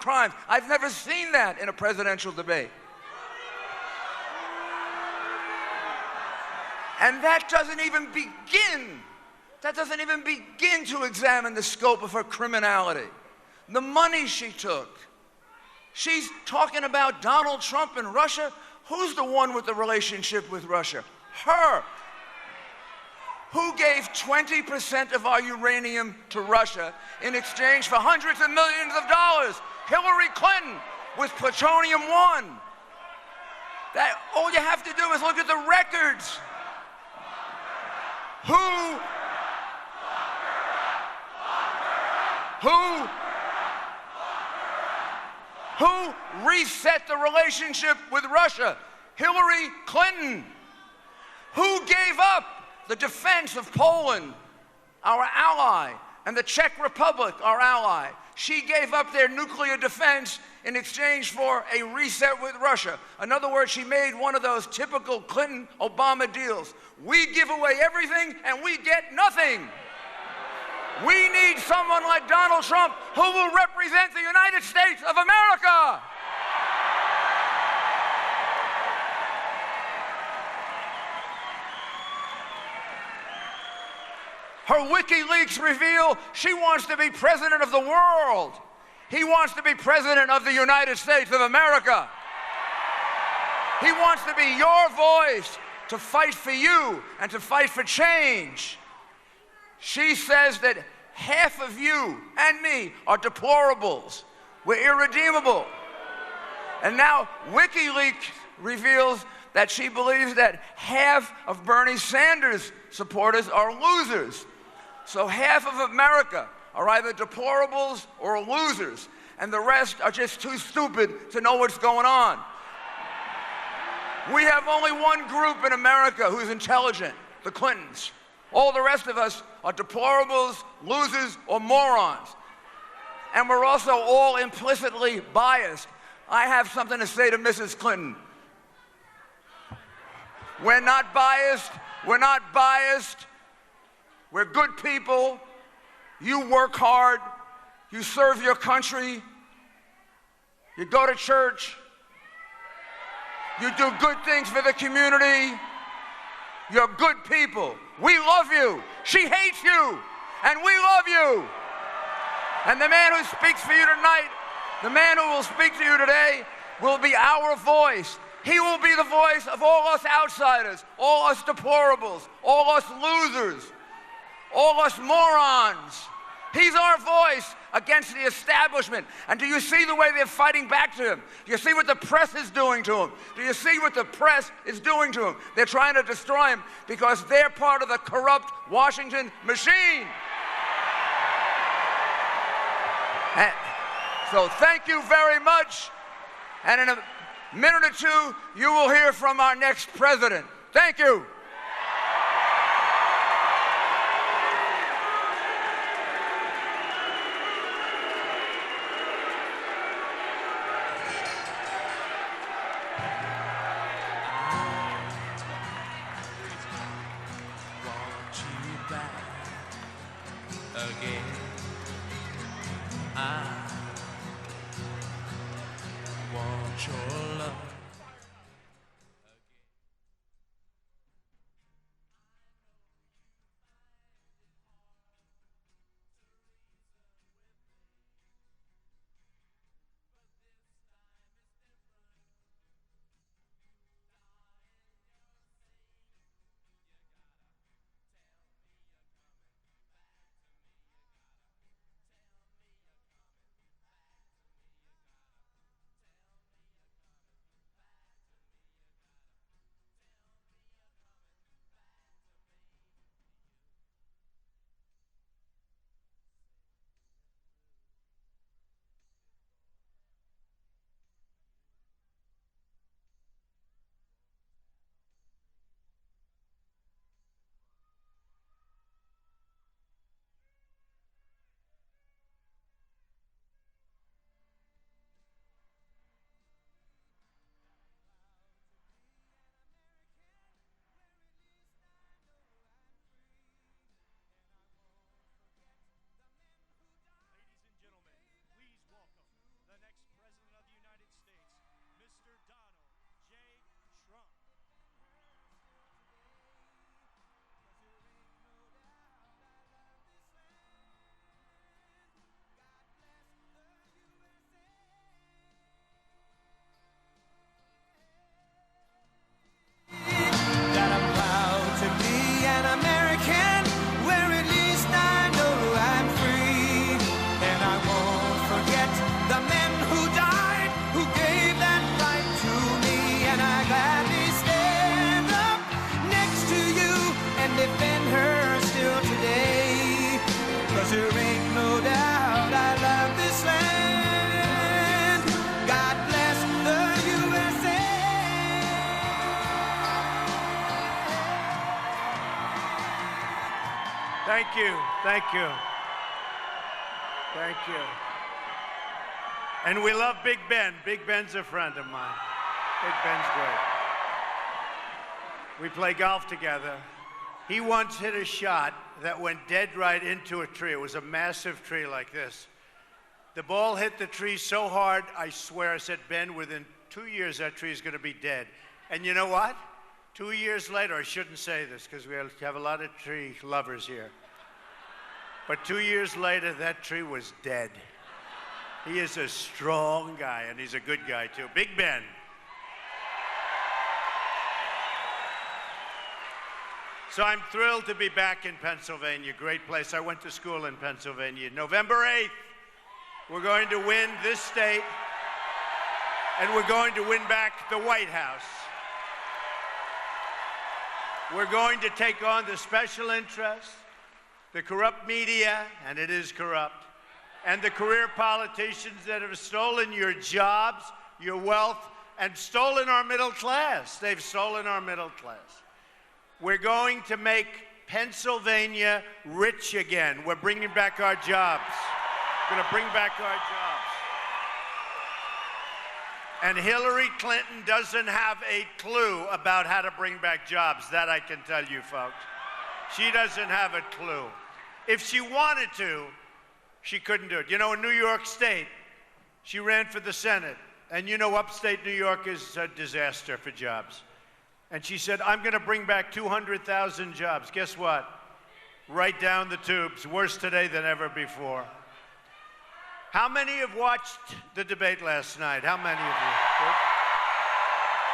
crimes. I've never seen that in a presidential debate. And that doesn't even begin to examine the scope of her criminality. The money she took. She's talking about Donald Trump and Russia. Who's the one with the relationship with Russia? Her. Who gave 20% of our uranium to Russia in exchange for hundreds of millions of dollars? Hillary Clinton with plutonium-1. That, all you have to do is look at the records. Who reset the relationship with Russia? Hillary Clinton. Who gave up the defense of Poland, our ally, and the Czech Republic, our ally? She gave up their nuclear defense in exchange for a reset with Russia. In other words, she made one of those typical Clinton-Obama deals. We give away everything and we get nothing. We need someone like Donald Trump who will represent the United States of America. Her WikiLeaks reveal she wants to be president of the world. He wants to be president of the United States of America. He wants to be your voice to fight for you and to fight for change. She says that half of you and me are deplorables. We're irredeemable. And now WikiLeaks reveals that she believes that half of Bernie Sanders' supporters are losers. So half of America are either deplorables or losers, and the rest are just too stupid to know what's going on. We have only one group in America who's intelligent, the Clintons. All the rest of us are deplorables, losers, or morons. And we're also all implicitly biased. I have something to say to Mrs. Clinton. We're not biased. We're not biased. We're good people. You work hard. You serve your country. You go to church. You do good things for the community. You're good people. We love you. She hates you. And we love you. And the man who speaks for you tonight, the man who will speak to you today, will be our voice. He will be the voice of all us outsiders, all us deplorables, all us losers, all us morons. He's our voice against the establishment. And do you see the way they're fighting back to him? Do you see what the press is doing to him? Do you see what the press is doing to him? They're trying to destroy him because they're part of the corrupt Washington machine. And so thank you very much. And in a minute or two, you will hear from our next president. Thank you. Thank you, thank you. Thank you. And we love Big Ben. Big Ben's a friend of mine. Big Ben's great. We play golf together. He once hit a shot that went dead right into a tree. It was a massive tree like this. The ball hit the tree so hard, I swear, I said, Ben, within 2 years, that tree is going to be dead. And you know what? 2 years later, I shouldn't say this because we have a lot of tree lovers here. But 2 years later, that tree was dead. He is a strong guy, and he's a good guy, too. Big Ben. So I'm thrilled to be back in Pennsylvania. Great place. I went to school in Pennsylvania. November 8th, we're going to win this state, and we're going to win back the White House. We're going to take on the special interests, the corrupt media, and it is corrupt, and the career politicians that have stolen your jobs, your wealth, and stolen our middle class. They've stolen our middle class. We're going to make Pennsylvania rich again. We're bringing back our jobs. We're going to bring back our jobs. And Hillary Clinton doesn't have a clue about how to bring back jobs. That I can tell you, folks. She doesn't have a clue. If she wanted to, she couldn't do it. You know, in New York State, she ran for the Senate. And you know, upstate New York is a disaster for jobs. And she said, I'm going to bring back 200,000 jobs. Guess what? Right down the tubes. Worse today than ever before. How many have watched the debate last night? How many of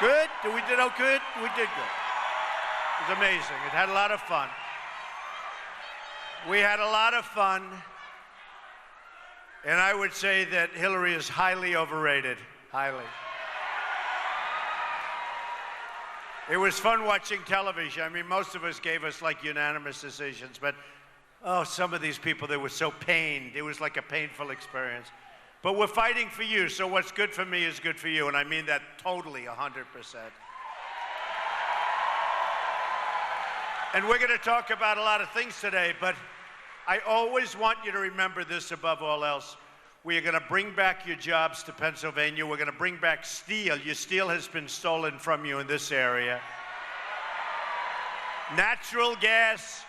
you? Good? Good? We did good? We did good. It was amazing. It had a lot of fun. We had a lot of fun. And I would say that Hillary is highly overrated. Highly. It was fun watching television. I mean, most of us gave us like unanimous decisions, but oh, some of these people, they were so pained. It was like a painful experience. But we're fighting for you, so what's good for me is good for you, and I mean that totally, 100%. And we're going to talk about a lot of things today, but I always want you to remember this above all else. We are going to bring back your jobs to Pennsylvania. We're going to bring back steel. Your steel has been stolen from you in this area. Natural gas.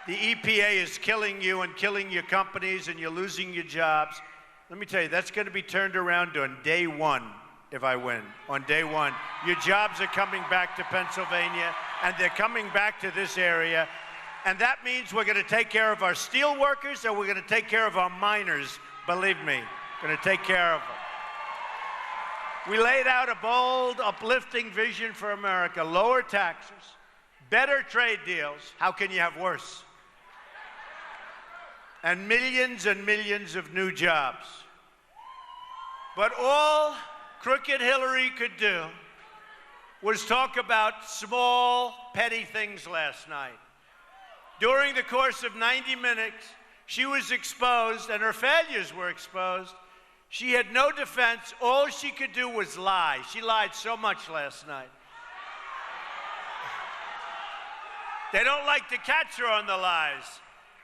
The EPA is killing you and killing your companies, and you're losing your jobs. Let me tell you, that's going to be turned around on day one if I win. On day one. Your jobs are coming back to Pennsylvania, and they're coming back to this area. And that means we're going to take care of our steel workers, and we're going to take care of our miners. Believe me, we're going to take care of them. We laid out a bold, uplifting vision for America. Lower taxes, better trade deals. How can you have worse? And millions of new jobs. But all crooked Hillary could do was talk about small, petty things last night. During the course of 90 minutes, she was exposed, and her failures were exposed. She had no defense. All she could do was lie. She lied so much last night. They don't like to catch her on the lies.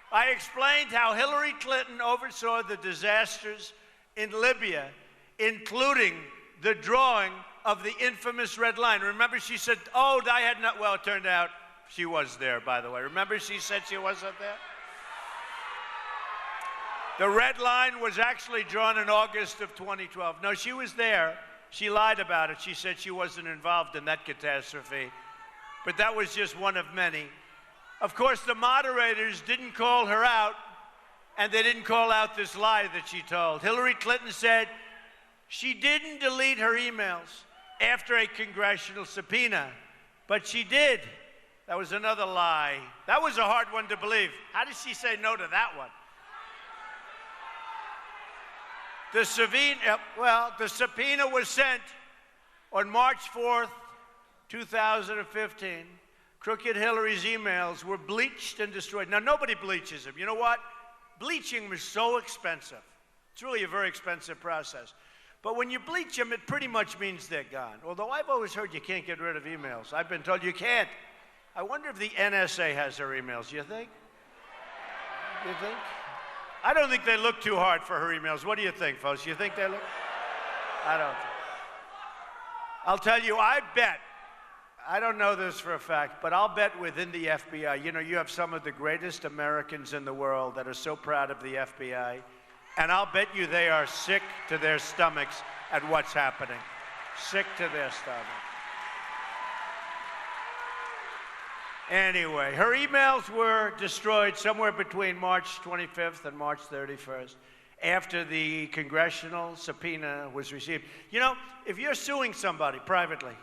I explained how Hillary Clinton oversaw the disasters in Libya, including the drawing of the infamous red line. Remember, she said, oh, I had not, well, it turned out she was there, by the way. Remember, she said she wasn't there? The red line was actually drawn in August of 2012. No, she was there, She lied about it. She said she wasn't involved in that catastrophe. But that was just one of many. Of course, the moderators didn't call her out, and they didn't call out this lie that she told. Hillary Clinton said she didn't delete her emails after a congressional subpoena, but she did. That was another lie. That was a hard one to believe. How did she say no to that one? The subpoena was sent on March 4th, 2015. Crooked Hillary's emails were bleached and destroyed. Now, nobody bleaches them. You know what? Bleaching was so expensive. It's really a very expensive process. But when you bleach them, it pretty much means they're gone. Although I've always heard you can't get rid of emails. I've been told you can't. I wonder if the NSA has her emails. You think? You think? I don't think they look too hard for her emails. What do you think, folks? You think they look? I don't think. I'll tell you, I bet, I don't know this for a fact, but I'll bet within the FBI, you know, you have some of the greatest Americans in the world that are so proud of the FBI, and I'll bet you they are sick to their stomachs at what's happening. Sick to their stomachs. Anyway, her emails were destroyed somewhere between March 25th and March 31st after the congressional subpoena was received. You know, if you're suing somebody privately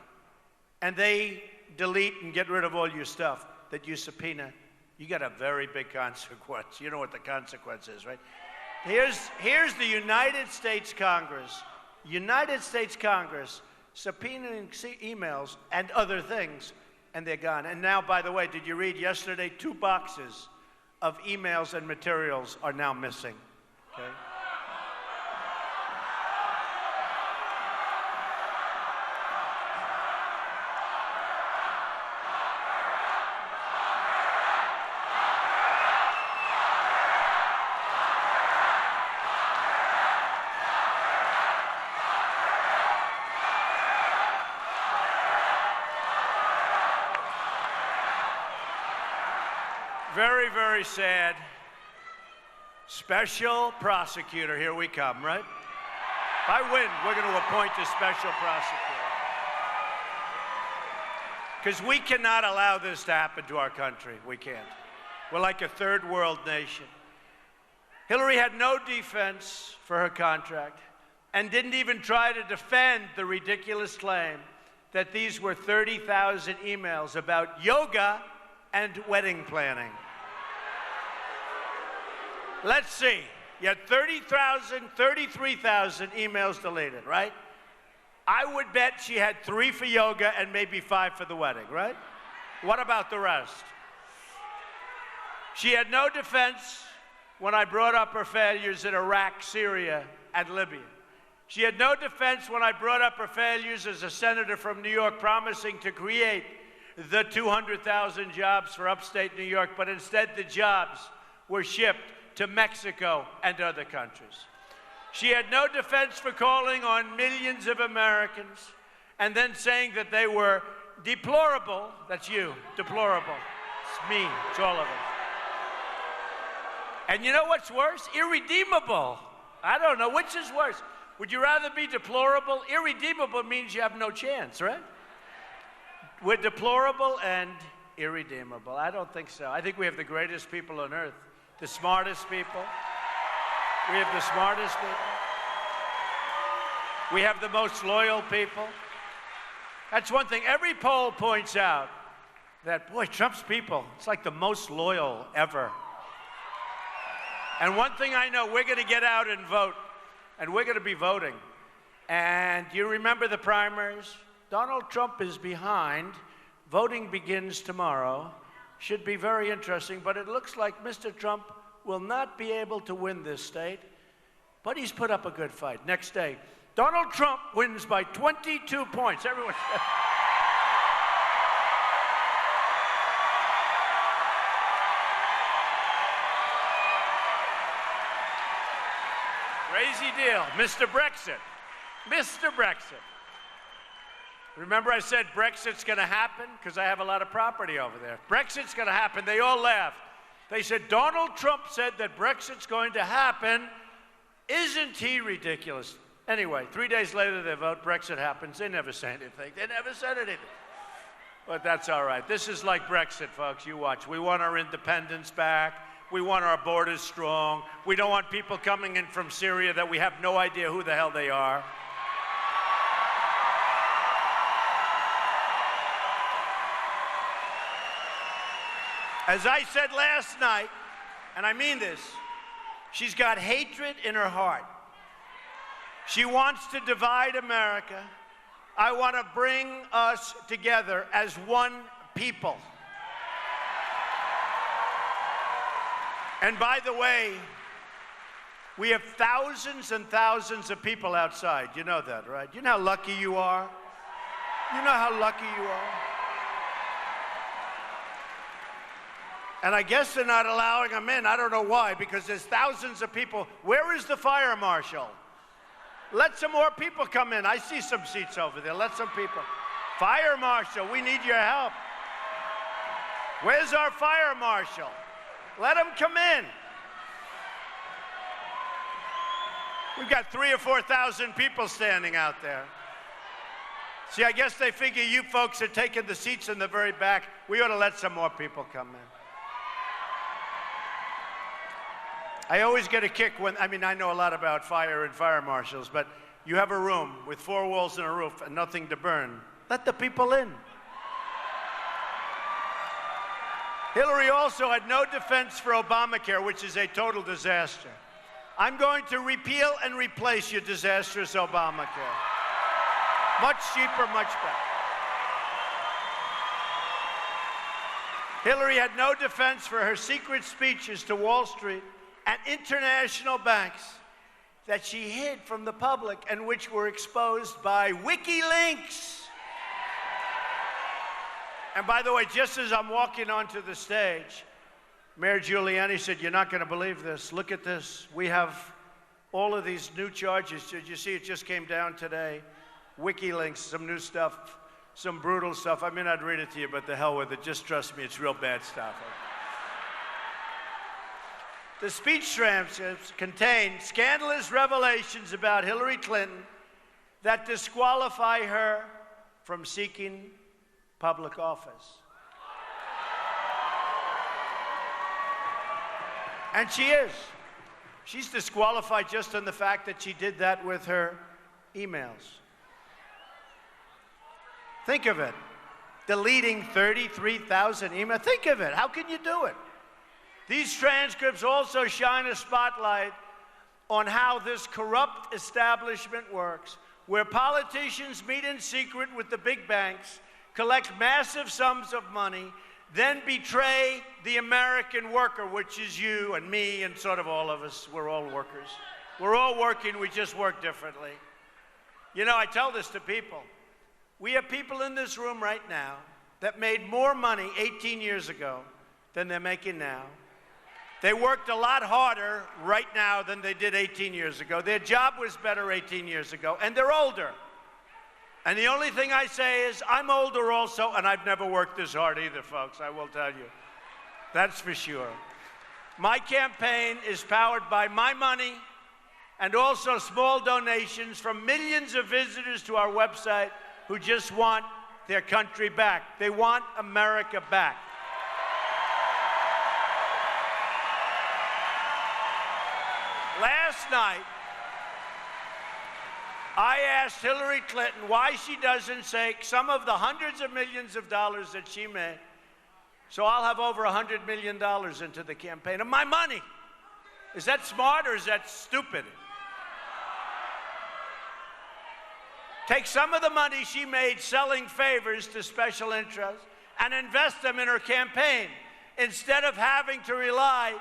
and they delete and get rid of all your stuff that you subpoena, you got a very big consequence. You know what the consequence is, right? Here's the United States Congress subpoenaing emails and other things, and they're gone. And now, by the way, did you read yesterday, 2 boxes of emails and materials are now missing, okay? Very, very sad. Special prosecutor, here we come, right? If I win, we're going to appoint a special prosecutor. Because we cannot allow this to happen to our country. We can't. We're like a third world nation. Hillary had no defense for her contract and didn't even try to defend the ridiculous claim that these were 30,000 emails about yoga and wedding planning. Let's see. You had 33,000 emails deleted, right? I would bet she had 3 for yoga and maybe 5 for the wedding, right? What about the rest? She had no defense when I brought up her failures in Iraq, Syria, and Libya. She had no defense when I brought up her failures as a senator from New York promising to create the 200,000 jobs for upstate New York, but instead the jobs were shipped to Mexico and other countries. She had no defense for calling on millions of Americans and then saying that they were deplorable. That's you, deplorable. It's me, it's all of us. And you know what's worse? Irredeemable. I don't know, which is worse? Would you rather be deplorable? Irredeemable means you have no chance, right? We're deplorable and irredeemable. I don't think so. I think we have the greatest people on earth, the smartest people. We have the smartest people. We have the most loyal people. That's one thing. Every poll points out that, boy, Trump's people, it's like the most loyal ever. And one thing I know, we're going to get out and vote, and we're going to be voting. And you remember the primaries? Donald Trump is behind. Voting begins tomorrow. Should be very interesting, but it looks like Mr. Trump will not be able to win this state, but he's put up a good fight. Next day, Donald Trump wins by 22 points. Everyone. Crazy deal. Mr. Brexit. Mr. Brexit. Remember I said Brexit's going to happen? Because I have a lot of property over there. Brexit's going to happen. They all laughed. They said, Donald Trump said that Brexit's going to happen. Isn't he ridiculous? Anyway, 3 days later they vote, Brexit happens. They never say anything. They never said anything. But that's all right. This is like Brexit, folks. You watch. We want our independence back. We want our borders strong. We don't want people coming in from Syria that we have no idea who the hell they are. As I said last night, and I mean this, she's got hatred in her heart. She wants to divide America. I want to bring us together as one people. And by the way, we have thousands and thousands of people outside. You know that, right? You know how lucky you are? You know how lucky you are? And I guess they're not allowing them in. I don't know why, because there's thousands of people. Where is the fire marshal? Let some more people come in. I see some seats over there. Let some people. Fire marshal, we need your help. Where's our fire marshal? Let him come in. We've got 3,000 or 4,000 people standing out there. See, I guess they figure you folks are taking the seats in the very back. We ought to let some more people come in. I always get a kick when, I know a lot about fire and fire marshals, but you have a room with 4 walls and a roof and nothing to burn. Let the people in. Hillary also had no defense for Obamacare, which is a total disaster. I'm going to repeal and replace your disastrous Obamacare. Much cheaper, much better. Hillary had no defense for her secret speeches to Wall Street and international banks that she hid from the public and which were exposed by WikiLeaks. And by the way, just as I'm walking onto the stage, Mayor Giuliani said, "You're not going to believe this. Look at this. We have all of these new charges. Did you see it just came down today? WikiLeaks, some new stuff, some brutal stuff. I may not read it to you, but the hell with it. Just trust me, it's real bad stuff." The speech transcripts contain scandalous revelations about Hillary Clinton that disqualify her from seeking public office. And she is. She's disqualified just on the fact that she did that with her emails. Think of it. Deleting 33,000 emails. Think of it. How can you do it? These transcripts also shine a spotlight on how this corrupt establishment works, where politicians meet in secret with the big banks, collect massive sums of money, then betray the American worker, which is you and me and sort of all of us. We're all workers. We're all working, we just work differently. You know, I tell this to people. We have people in this room right now that made more money 18 years ago than they're making now. They worked a lot harder right now than they did 18 years ago. Their job was better 18 years ago, and they're older. And the only thing I say is, I'm older also, and I've never worked this hard either, folks, I will tell you. That's for sure. My campaign is powered by my money and also small donations from millions of visitors to our website who just want their country back. They want America back. Last night, I asked Hillary Clinton why she doesn't take some of the hundreds of millions of dollars that she made. So I'll have over $100 million into the campaign of my money. Is that smart or is that stupid? Take some of the money she made selling favors to special interests and invest them in her campaign instead of having to rely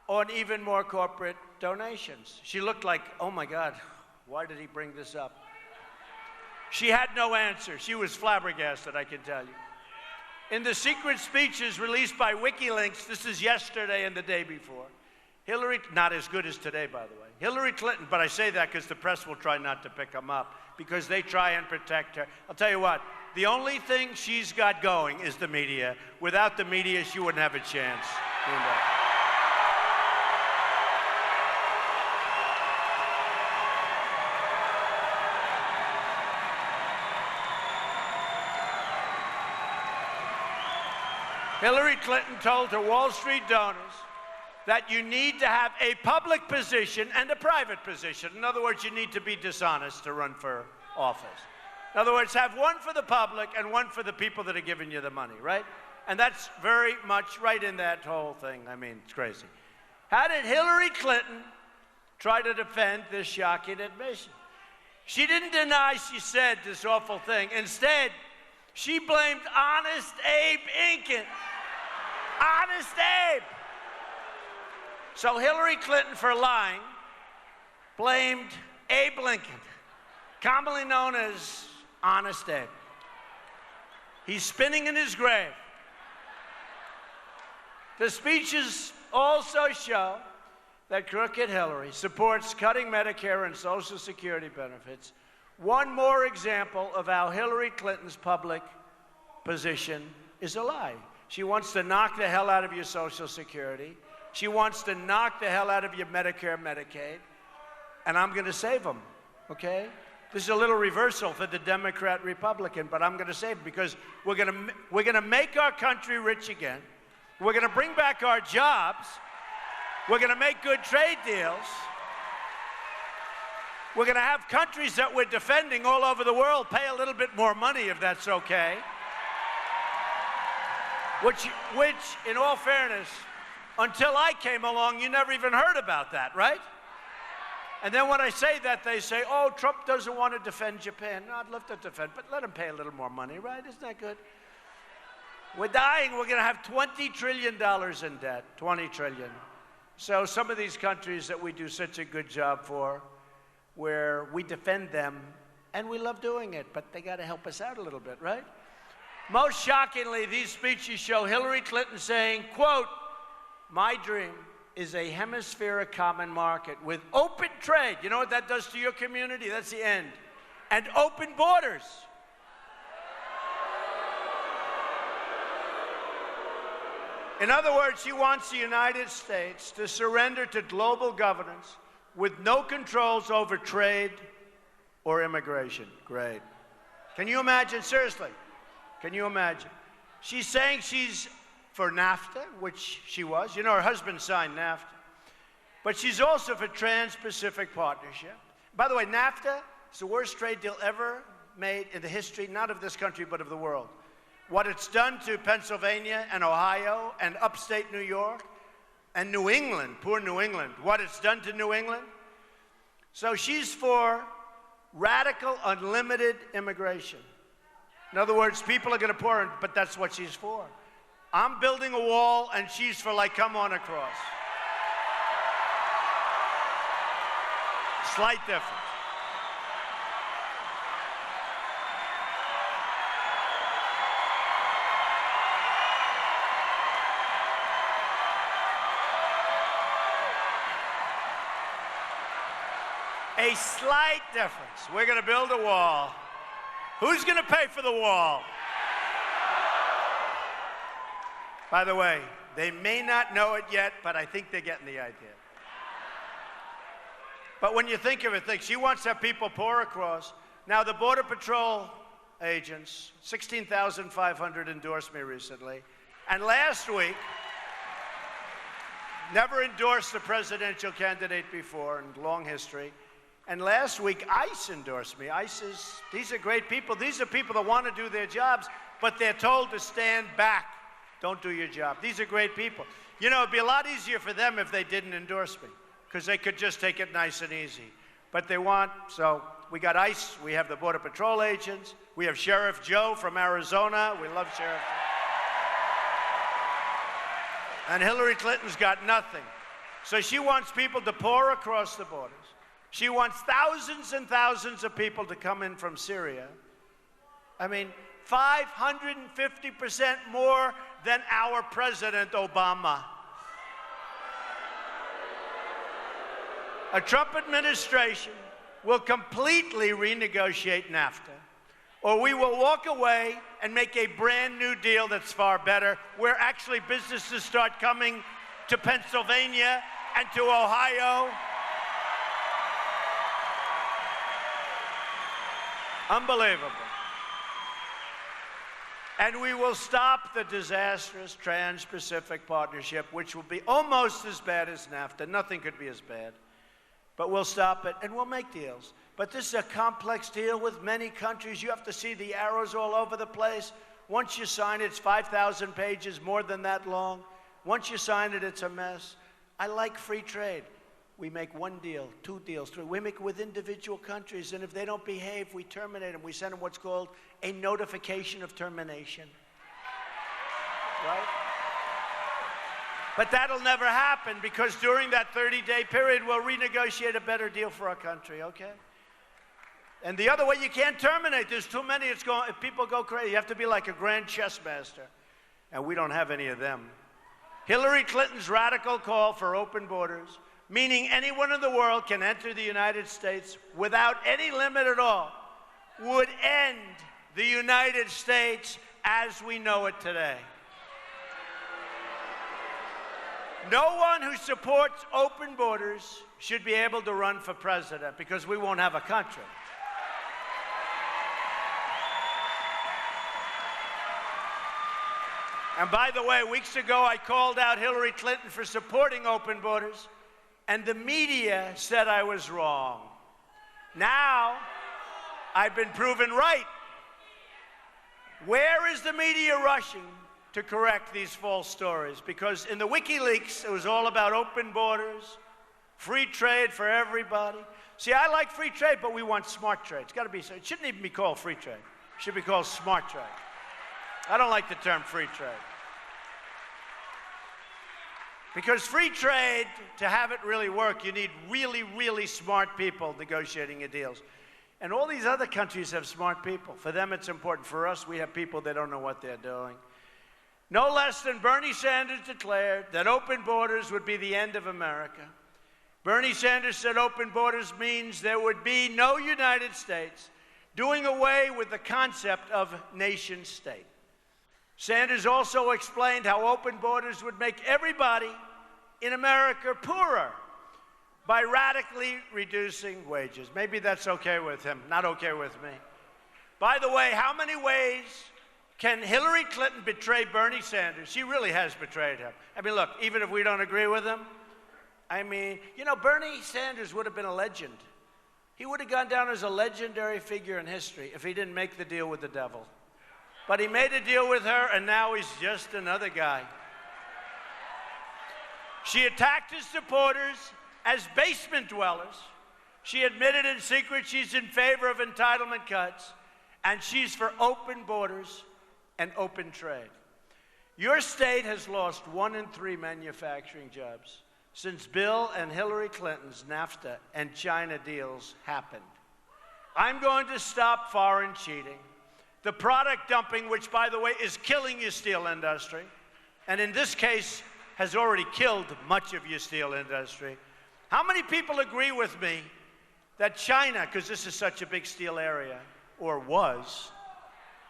on even more corporate donations. She looked like, oh my God, why did he bring this up? She had no answer. She was flabbergasted, I can tell you. In the secret speeches released by WikiLeaks, this is yesterday and the day before, Hillary, not as good as today, by the way, Hillary Clinton, but I say that because the press will try not to pick them up, because they try and protect her. I'll tell you what, the only thing she's got going is the media. Without the media, she wouldn't have a chance. Hillary Clinton told her Wall Street donors that you need to have a public position and a private position. In other words, you need to be dishonest to run for office. In other words, have one for the public and one for the people that are giving you the money, right? And that's very much right in that whole thing. I mean, it's crazy. How did Hillary Clinton try to defend this shocking admission? She didn't deny she said this awful thing. Instead, she blamed Honest Abe Lincoln. Honest Abe. So Hillary Clinton, for lying, blamed Abe Lincoln, commonly known as Honest Abe. He's spinning in his grave. The speeches also show that crooked Hillary supports cutting Medicare and Social Security benefits. One more example of how Hillary Clinton's public position is a lie. She wants to knock the hell out of your Social Security. She wants to knock the hell out of your Medicare, Medicaid. And I'm going to save them, okay? This is a little reversal for the Democrat-Republican, but I'm going to save them because we're going to make our country rich again. We're going to bring back our jobs. We're going to make good trade deals. We're going to have countries that we're defending all over the world pay a little bit more money, if that's okay. Which, in all fairness, until I came along, you never even heard about that, right? And then when I say that, they say, oh, Trump doesn't want to defend Japan. No, I'd love to defend, but let him pay a little more money, right? Isn't that good? We're dying. We're going to have $20 trillion in debt, $20 trillion. So some of these countries that we do such a good job for, where we defend them, and we love doing it, but they got to help us out a little bit, right? Most shockingly, these speeches show Hillary Clinton saying, quote, my dream is a hemispheric common market with open trade. You know what that does to your community? That's the end. And open borders. In other words, she wants the United States to surrender to global governance with no controls over trade or immigration. Great. Can you imagine? Seriously, can you imagine? She's saying she's for NAFTA, which she was. You know, her husband signed NAFTA. But she's also for Trans-Pacific Partnership. By the way, NAFTA is the worst trade deal ever made in the history, not of this country, but of the world. What it's done to Pennsylvania and Ohio and upstate New York and New England, poor New England, what it's done to New England. So she's for radical, unlimited immigration. In other words, people are going to pour in, but that's what she's for. I'm building a wall, and she's for, like, come on across. Slight difference. A slight difference. We're going to build a wall. Who's going to pay for the wall? By the way, they may not know it yet, but I think they're getting the idea. But when you think of it, she wants to have people pour across. Now, the Border Patrol agents, 16,500 endorsed me recently. And last week, never endorsed a presidential candidate before in long history. And last week, ICE endorsed me. These are great people. These are people that want to do their jobs, but they're told to stand back. Don't do your job. These are great people. You know, it'd be a lot easier for them if they didn't endorse me, because they could just take it nice and easy. But they want, so we got ICE, we have the Border Patrol agents, we have Sheriff Joe from Arizona. We love Sheriff Joe. And Hillary Clinton's got nothing. So she wants people to pour across the borders. She wants thousands and thousands of people to come in from Syria. I mean, 550% more than our President Obama. A Trump administration will completely renegotiate NAFTA, or we will walk away and make a brand new deal that's far better, where actually businesses start coming to Pennsylvania and to Ohio. Unbelievable. And we will stop the disastrous Trans-Pacific Partnership, which will be almost as bad as NAFTA. Nothing could be as bad. But we'll stop it, and we'll make deals. But this is a complex deal with many countries. You have to see the arrows all over the place. Once you sign it, it's 5,000 pages, more than that long. Once you sign it, it's a mess. I like free trade. We make one deal, 2 deals, 3. We make it with individual countries, and if they don't behave, we terminate them. We send them what's called a notification of termination. Right? But that'll never happen because during that 30-day period, we'll renegotiate a better deal for our country, okay? And the other way, you can't terminate. There's too many. People go crazy. You have to be like a grand chess master, and we don't have any of them. Hillary Clinton's radical call for open borders, meaning anyone in the world can enter the United States without any limit at all, would end the United States as we know it today. No one who supports open borders should be able to run for president because we won't have a country. And by the way, weeks ago I called out Hillary Clinton for supporting open borders, and the media said I was wrong. Now, I've been proven right. Where is the media rushing to correct these false stories? Because in the WikiLeaks, it was all about open borders, free trade for everybody. See, I like free trade, but we want smart trade. It's got to be, it shouldn't even be called free trade. It should be called smart trade. I don't like the term free trade. Because free trade, to have it really work, you need really, really smart people negotiating your deals. And all these other countries have smart people. For them, it's important. For us, we have people that don't know what they're doing. No less than Bernie Sanders declared that open borders would be the end of America. Bernie Sanders said open borders means there would be no United States, doing away with the concept of nation state. Sanders also explained how open borders would make everybody in America poorer by radically reducing wages. Maybe that's okay with him, not okay with me. By the way, how many ways can Hillary Clinton betray Bernie Sanders? She really has betrayed him. I mean, look, even if we don't agree with him, I mean, you know, Bernie Sanders would have been a legend. He would have gone down as a legendary figure in history if he didn't make the deal with the devil. But he made a deal with her, and now he's just another guy. She attacked his supporters as basement dwellers. She admitted in secret she's in favor of entitlement cuts, and she's for open borders and open trade. Your state has lost 1 in 3 manufacturing jobs since Bill and Hillary Clinton's NAFTA and China deals happened. I'm going to stop foreign cheating, the product dumping, which, by the way, is killing your steel industry, and in this case has already killed much of your steel industry. How many people agree with me that China, because this is such a big steel area, or was,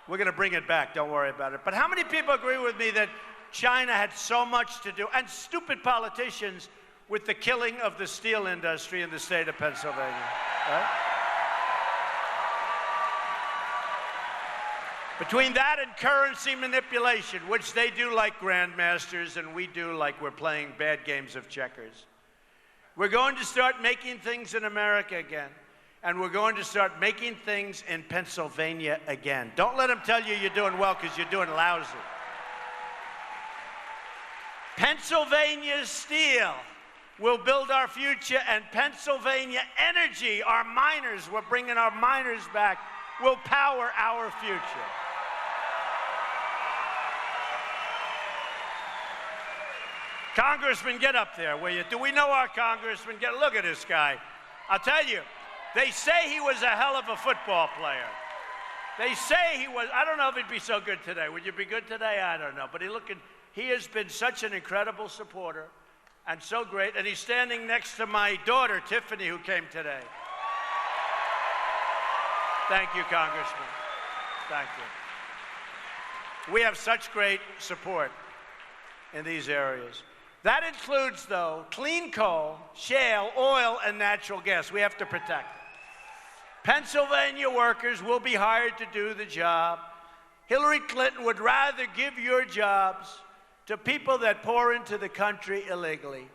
we're going to bring it back, don't worry about it, but how many people agree with me that China had so much to do, and stupid politicians, with the killing of the steel industry in the state of Pennsylvania, right? Between that and currency manipulation, which they do like grandmasters and we do like we're playing bad games of checkers, we're going to start making things in America again. And we're going to start making things in Pennsylvania again. Don't let them tell you you're doing well because you're doing lousy. Pennsylvania steel will build our future, and Pennsylvania energy, our miners, we're bringing our miners back, will power our future. Congressman, get up there, will you? Do we know our congressman? Look at this guy. I'll tell you, they say he was a hell of a football player. They say he was. I don't know if he'd be so good today. Would you be good today? I don't know. But he has been such an incredible supporter and so great. And he's standing next to my daughter, Tiffany, who came today. Thank you, Congressman. Thank you. We have such great support in these areas. That includes, though, clean coal, shale, oil, and natural gas. We have to protect it. Pennsylvania workers will be hired to do the job. Hillary Clinton would rather give your jobs to people that pour into the country illegally.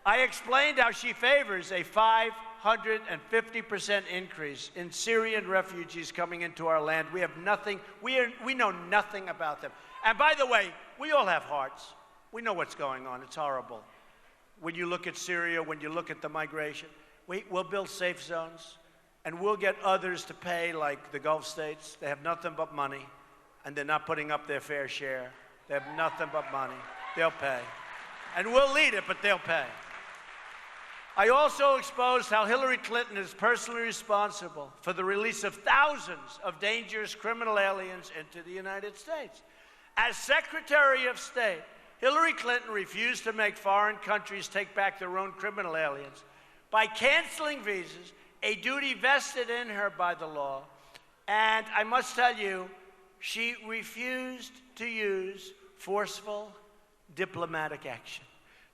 I explained how she favors a 550% increase in Syrian refugees coming into our land. We have nothing, we know nothing about them. And by the way, we all have hearts. We know what's going on. It's horrible. When you look at Syria, when you look at the migration, we'll build safe zones, and we'll get others to pay, like the Gulf states. They have nothing but money, and they're not putting up their fair share. They have nothing but money. They'll pay. And we'll lead it, but they'll pay. I also exposed how Hillary Clinton is personally responsible for the release of thousands of dangerous criminal aliens into the United States. As Secretary of State, Hillary Clinton refused to make foreign countries take back their own criminal aliens by canceling visas, a duty vested in her by the law. And I must tell you, she refused to use forceful diplomatic action.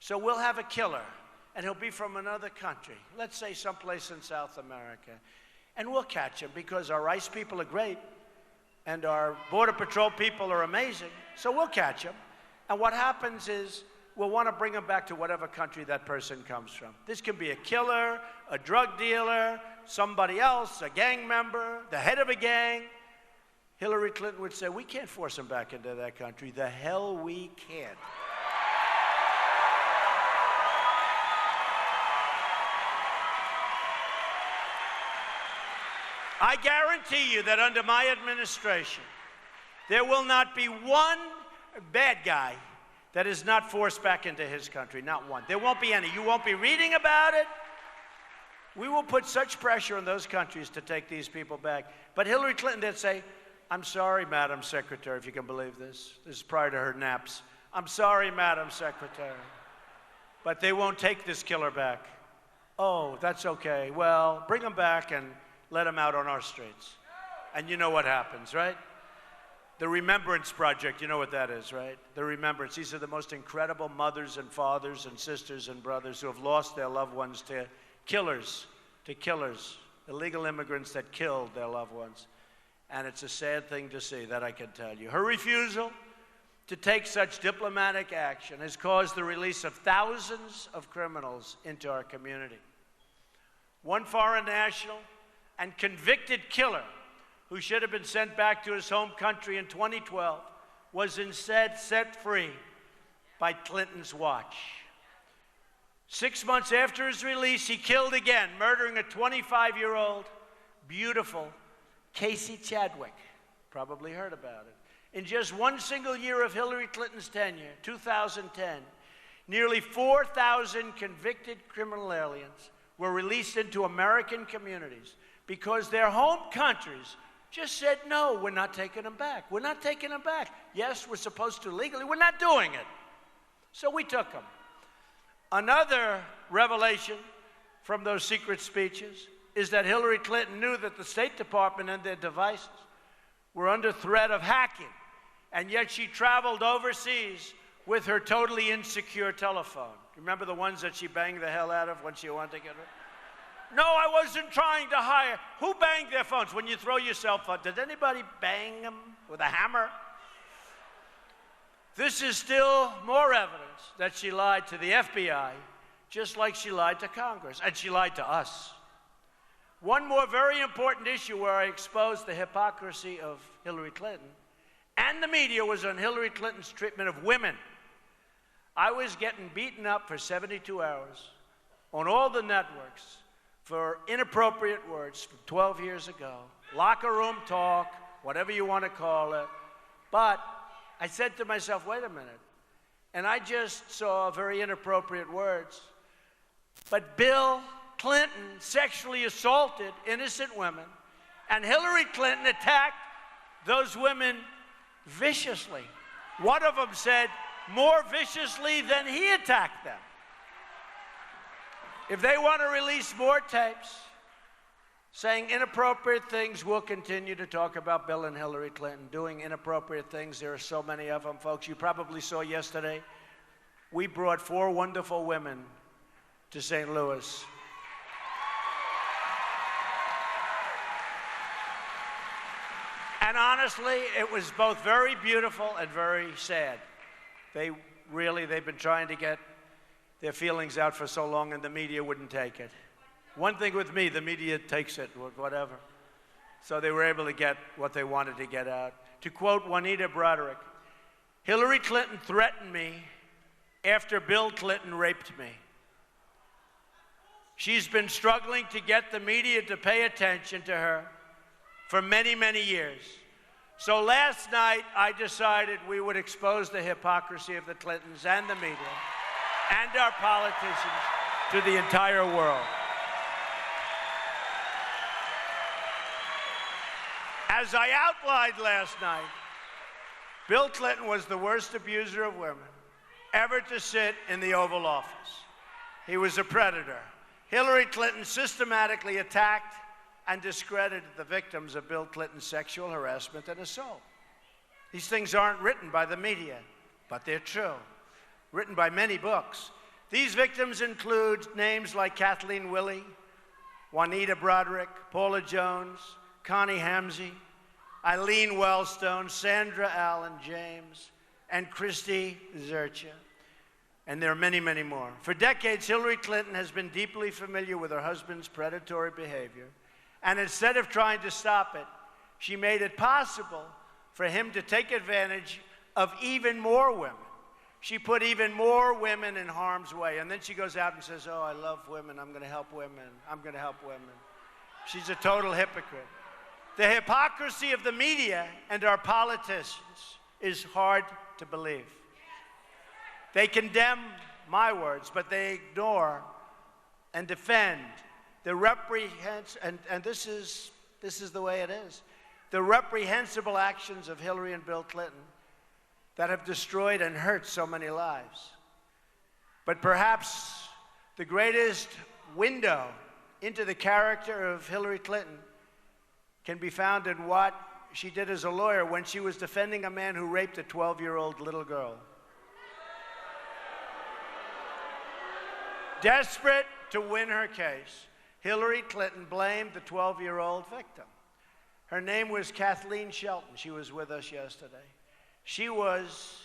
So we'll have a killer, and he'll be from another country, let's say someplace in South America, and we'll catch him because our ICE people are great and our Border Patrol people are amazing, so we'll catch him. And what happens is we'll want to bring him back to whatever country that person comes from. This can be a killer, a drug dealer, somebody else, a gang member, the head of a gang. Hillary Clinton would say, we can't force him back into that country. The hell we can't. I guarantee you that under my administration, there will not be one bad guy that is not forced back into his country, not one. There won't be any. You won't be reading about it. We will put such pressure on those countries to take these people back. But Hillary Clinton did say, I'm sorry, Madam Secretary, if you can believe this. This is prior to her naps. I'm sorry, Madam Secretary, but they won't take this killer back. Oh, that's okay. Well, bring him back and let him out on our streets. And you know what happens, right? The Remembrance Project, you know what that is, right? The Remembrance. These are the most incredible mothers and fathers and sisters and brothers who have lost their loved ones to killers, illegal immigrants that killed their loved ones. And it's a sad thing to see, that I can tell you. Her refusal to take such diplomatic action has caused the release of thousands of criminals into our community. One foreign national and convicted killer who should have been sent back to his home country in 2012 was instead set free by Clinton's watch. 6 months after his release, he killed again, murdering a 25-year-old, beautiful Casey Chadwick. Probably heard about it. In just one single year of Hillary Clinton's tenure, 2010, nearly 4,000 convicted criminal aliens were released into American communities because their home countries just said, no, we're not taking them back. We're not taking them back. Yes, we're supposed to legally. We're not doing it. So we took them. Another revelation from those secret speeches is that Hillary Clinton knew that the State Department and their devices were under threat of hacking, and yet she traveled overseas with her totally insecure telephone. Remember the ones that she banged the hell out of when she wanted to get rid? No, I wasn't trying to hire. Who banged their phones? When you throw your cell phone, did anybody bang them with a hammer? This is still more evidence that she lied to the FBI, just like she lied to Congress, and she lied to us. One more very important issue where I exposed the hypocrisy of Hillary Clinton and the media was on Hillary Clinton's treatment of women. I was getting beaten up for 72 hours on all the networks for inappropriate words from 12 years ago, locker room talk, whatever you want to call it. But I said to myself, wait a minute. And I just saw very inappropriate words. But Bill Clinton sexually assaulted innocent women, and Hillary Clinton attacked those women viciously. One of them said more viciously than he attacked them. If they want to release more tapes saying inappropriate things, we'll continue to talk about Bill and Hillary Clinton doing inappropriate things. There are so many of them, folks. You probably saw yesterday, we brought 4 wonderful women to St. Louis. And honestly, it was both very beautiful and very sad. They've been trying to get their feelings out for so long, and the media wouldn't take it. One thing with me, the media takes it, whatever. So they were able to get what they wanted to get out. To quote Juanita Broderick, Hillary Clinton threatened me after Bill Clinton raped me. She's been struggling to get the media to pay attention to her for many, many years. So last night, I decided we would expose the hypocrisy of the Clintons and the media and our politicians to the entire world. As I outlined last night, Bill Clinton was the worst abuser of women ever to sit in the Oval Office. He was a predator. Hillary Clinton systematically attacked and discredited the victims of Bill Clinton's sexual harassment and assault. These things aren't written by the media, but they're true. Written by many books. These victims include names like Kathleen Willey, Juanita Broderick, Paula Jones, Connie Hamzy, Eileen Wellstone, Sandra Allen James, and Christy Zercha. And there are many, many more. For decades, Hillary Clinton has been deeply familiar with her husband's predatory behavior. And instead of trying to stop it, she made it possible for him to take advantage of even more women. She put even more women in harm's way. And then she goes out and says, oh, I love women. I'm going to help women. I'm going to help women. She's a total hypocrite. The hypocrisy of the media and our politicians is hard to believe. They condemn my words, but they ignore and defend the and this is the way it is, the reprehensible actions of Hillary and Bill Clinton that have destroyed and hurt so many lives. But perhaps the greatest window into the character of Hillary Clinton can be found in what she did as a lawyer when she was defending a man who raped a 12-year-old little girl. Desperate to win her case, Hillary Clinton blamed the 12-year-old victim. Her name was Kathleen Shelton. She was with us yesterday. She was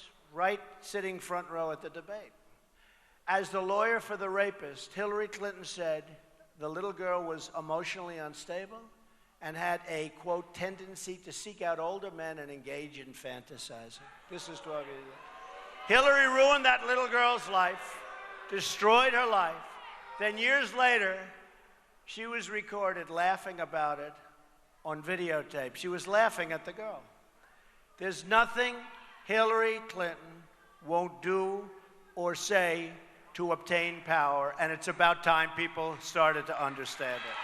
sitting front row at the debate. As the lawyer for the rapist, Hillary Clinton said the little girl was emotionally unstable and had a, quote, tendency to seek out older men and engage in fantasizing. This is 12 years ago. Hillary ruined that little girl's life, destroyed her life. Then years later, she was recorded laughing about it on videotape. She was laughing at the girl. There's nothing Hillary Clinton won't do or say to obtain power, and it's about time people started to understand it.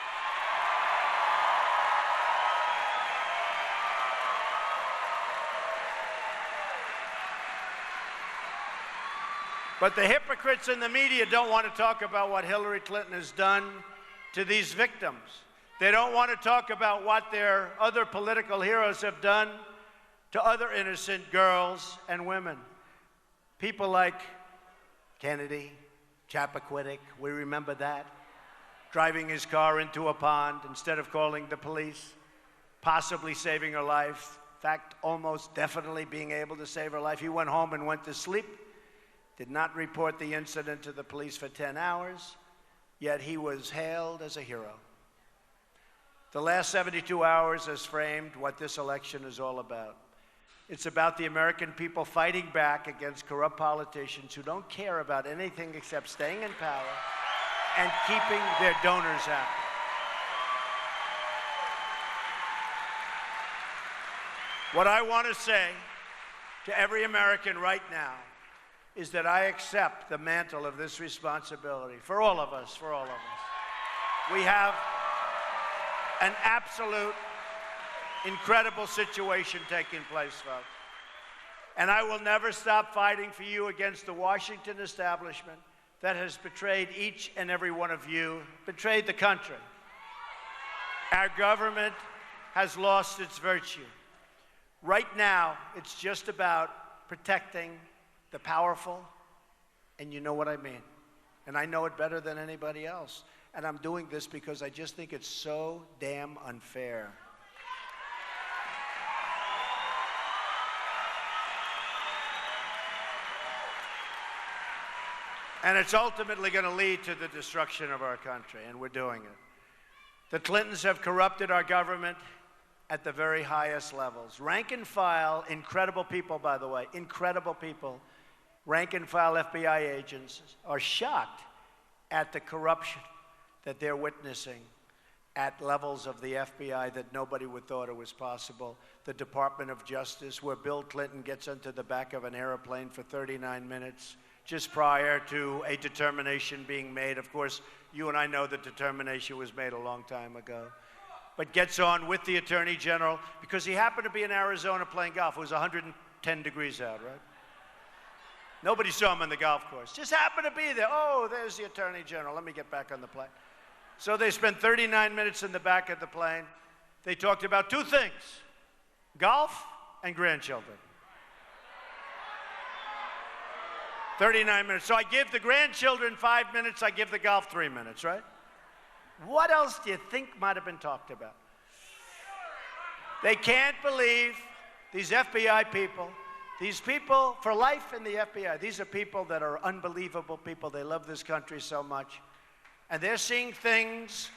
But the hypocrites in the media don't want to talk about what Hillary Clinton has done to these victims. They don't want to talk about what their other political heroes have done to other innocent girls and women. People like Kennedy, Chappaquiddick, we remember that, driving his car into a pond instead of calling the police, possibly saving her life, in fact, almost definitely being able to save her life. He went home and went to sleep. Did not report the incident to the police for 10 hours, yet he was hailed as a hero. The last 72 hours has framed what this election is all about. It's about the American people fighting back against corrupt politicians who don't care about anything except staying in power and keeping their donors happy. What I want to say to every American right now is that I accept the mantle of this responsibility for all of us, for all of us. We have an absolute, incredible situation taking place, folks. And I will never stop fighting for you against the Washington establishment that has betrayed each and every one of you, betrayed the country. Our government has lost its virtue. Right now, it's just about protecting the powerful, and you know what I mean. And I know it better than anybody else. And I'm doing this because I just think it's so damn unfair. And it's ultimately going to lead to the destruction of our country, and we're doing it. The Clintons have corrupted our government at the very highest levels. Rank and file, incredible people, by the way, incredible people, rank and file FBI agents are shocked at the corruption that they're witnessing at levels of the FBI that nobody would thought it was possible. The Department of Justice, where Bill Clinton gets into the back of an airplane for 39 minutes just prior to a determination being made. Of course, you and I know the determination was made a long time ago. But gets on with the Attorney General because he happened to be in Arizona playing golf. It was 110 degrees out, right? Nobody saw him on the golf course. Just happened to be there. Oh, there's the Attorney General. Let me get back on the plane. So they spent 39 minutes in the back of the plane. They talked about two things, golf and grandchildren. 39 minutes. So I give the grandchildren 5 minutes, I give the golf 3 minutes, right? What else do you think might have been talked about? They can't believe these FBI people, these people for life in the FBI, these are people that are unbelievable people. They love this country so much. And they're seeing things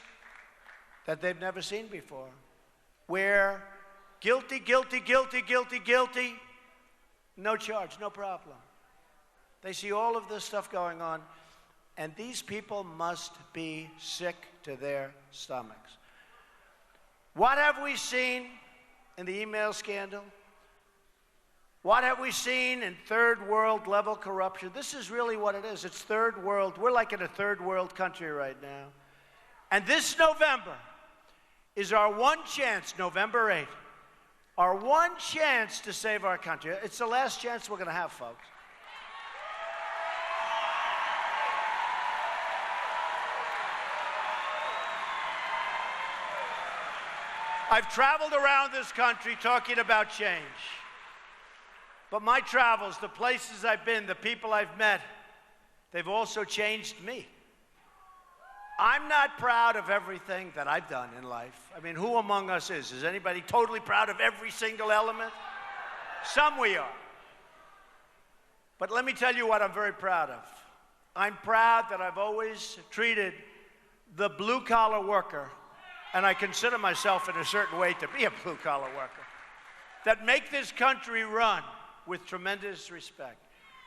that they've never seen before, where guilty, guilty, guilty, guilty, guilty, no charge, no problem. They see all of this stuff going on, and these people must be sick to their stomachs. What have we seen in the email scandal? What have we seen in third world level corruption? This is really what it is. It's third world. We're like in a third world country right now. And this November is our one chance, November 8th, our one chance to save our country. It's the last chance we're going to have, folks. I've traveled around this country talking about change. But my travels, the places I've been, the people I've met, they've also changed me. I'm not proud of everything that I've done in life. I mean, who among us is? Is anybody totally proud of every single element? Some we are. But let me tell you what I'm very proud of. I'm proud that I've always treated the blue-collar worker, and I consider myself in a certain way to be a blue-collar worker, that make this country run with tremendous respect.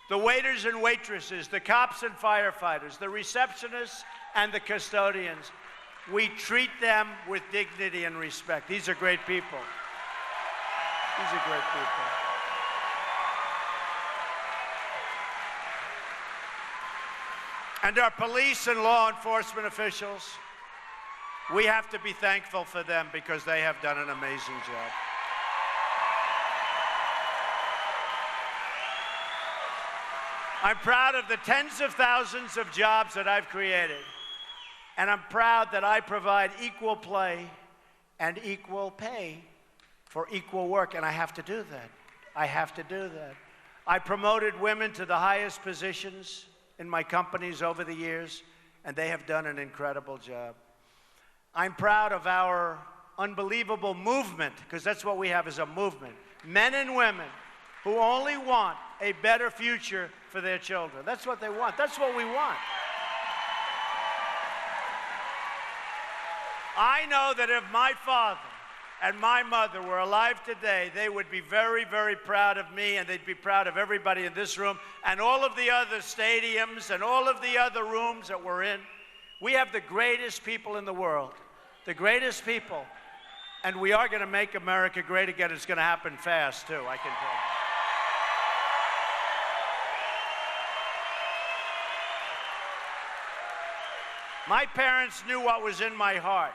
The waiters and waitresses, the cops and firefighters, the receptionists and the custodians, we treat them with dignity and respect. These are great people. These are great people. And our police and law enforcement officials, we have to be thankful for them because they have done an amazing job. I'm proud of the tens of thousands of jobs that I've created. And I'm proud that I provide equal play and equal pay for equal work. And I have to do that. I have to do that. I promoted women to the highest positions in my companies over the years, and they have done an incredible job. I'm proud of our unbelievable movement, because that's what we have is a movement. Men and women who only want a better future for their children. That's what they want. That's what we want. I know that if my father and my mother were alive today, they would be very, very proud of me, and they'd be proud of everybody in this room and all of the other stadiums and all of the other rooms that we're in. We have the greatest people in the world, the greatest people, and we are going to make America great again. It's going to happen fast, too, I can tell you. My parents knew what was in my heart.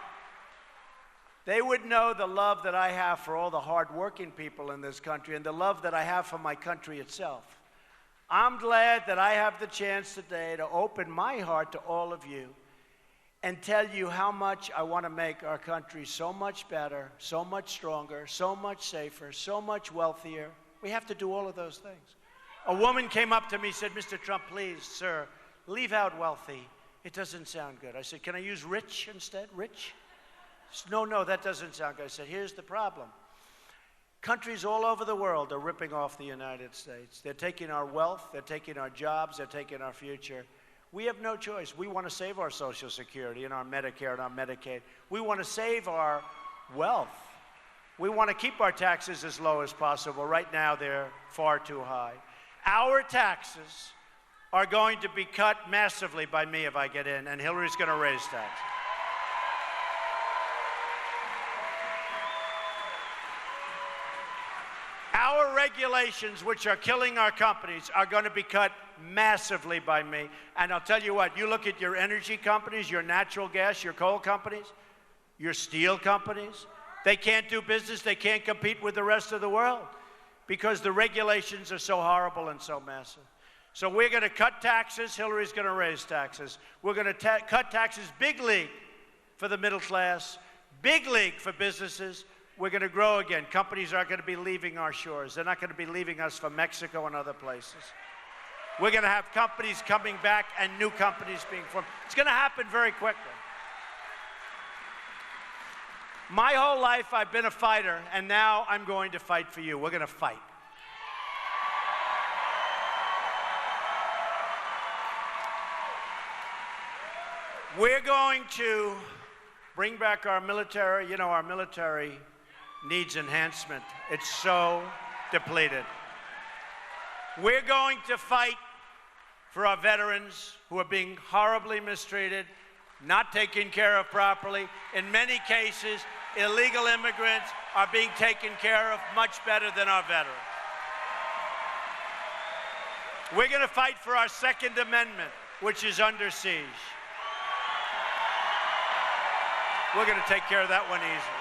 They would know the love that I have for all the hardworking people in this country and the love that I have for my country itself. I'm glad that I have the chance today to open my heart to all of you and tell you how much I want to make our country so much better, so much stronger, so much safer, so much wealthier. We have to do all of those things. A woman came up to me and said, "Mr. Trump, please, sir, leave out wealthy. It doesn't sound good." I said, "Can I use rich instead? Rich?" No, that doesn't sound good. I said, "Here's the problem. Countries all over the world are ripping off the United States. They're taking our wealth, they're taking our jobs, they're taking our future. We have no choice. We want to save our Social Security and our Medicare and our Medicaid. We want to save our wealth. We want to keep our taxes as low as possible. Right now, they're far too high. Our taxes are going to be cut massively by me if I get in, and Hillary's going to raise taxes. Our regulations, which are killing our companies, are going to be cut massively by me. And I'll tell you what, you look at your energy companies, your natural gas, your coal companies, your steel companies, they can't do business, they can't compete with the rest of the world because the regulations are so horrible and so massive. So we're going to cut taxes, Hillary's going to raise taxes. We're going to cut taxes, big league for the middle class, big league for businesses. We're going to grow again. Companies aren't going to be leaving our shores. They're not going to be leaving us for Mexico and other places. We're going to have companies coming back and new companies being formed. It's going to happen very quickly. My whole life I've been a fighter, and now I'm going to fight for you. We're going to fight. We're going to bring back our military. You know, our military needs enhancement. It's so depleted. We're going to fight for our veterans who are being horribly mistreated, not taken care of properly. In many cases, illegal immigrants are being taken care of much better than our veterans. We're going to fight for our Second Amendment, which is under siege. We're going to take care of that one easily.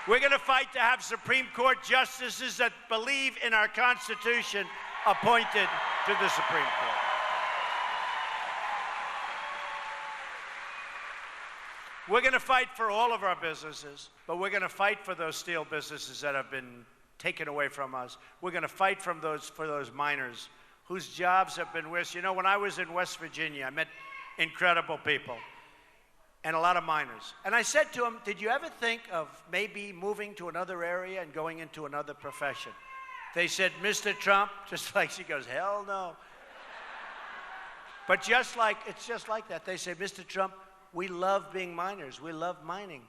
We're going to fight to have Supreme Court justices that believe in our Constitution appointed to the Supreme Court. We're going to fight for all of our businesses, but we're going to fight for those steel businesses that have been taken away from us. We're going to fight for those miners whose jobs have been risked. You know, when I was in West Virginia, I met incredible people and a lot of miners. And I said to them, did you ever think of maybe moving to another area and going into another profession? They said, Mr. Trump, just like she goes, hell no. But it's just like that. They say, Mr. Trump, we love being miners. We love mining.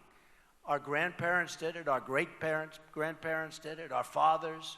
Our grandparents did it. Our great-grandparents did it. Our fathers.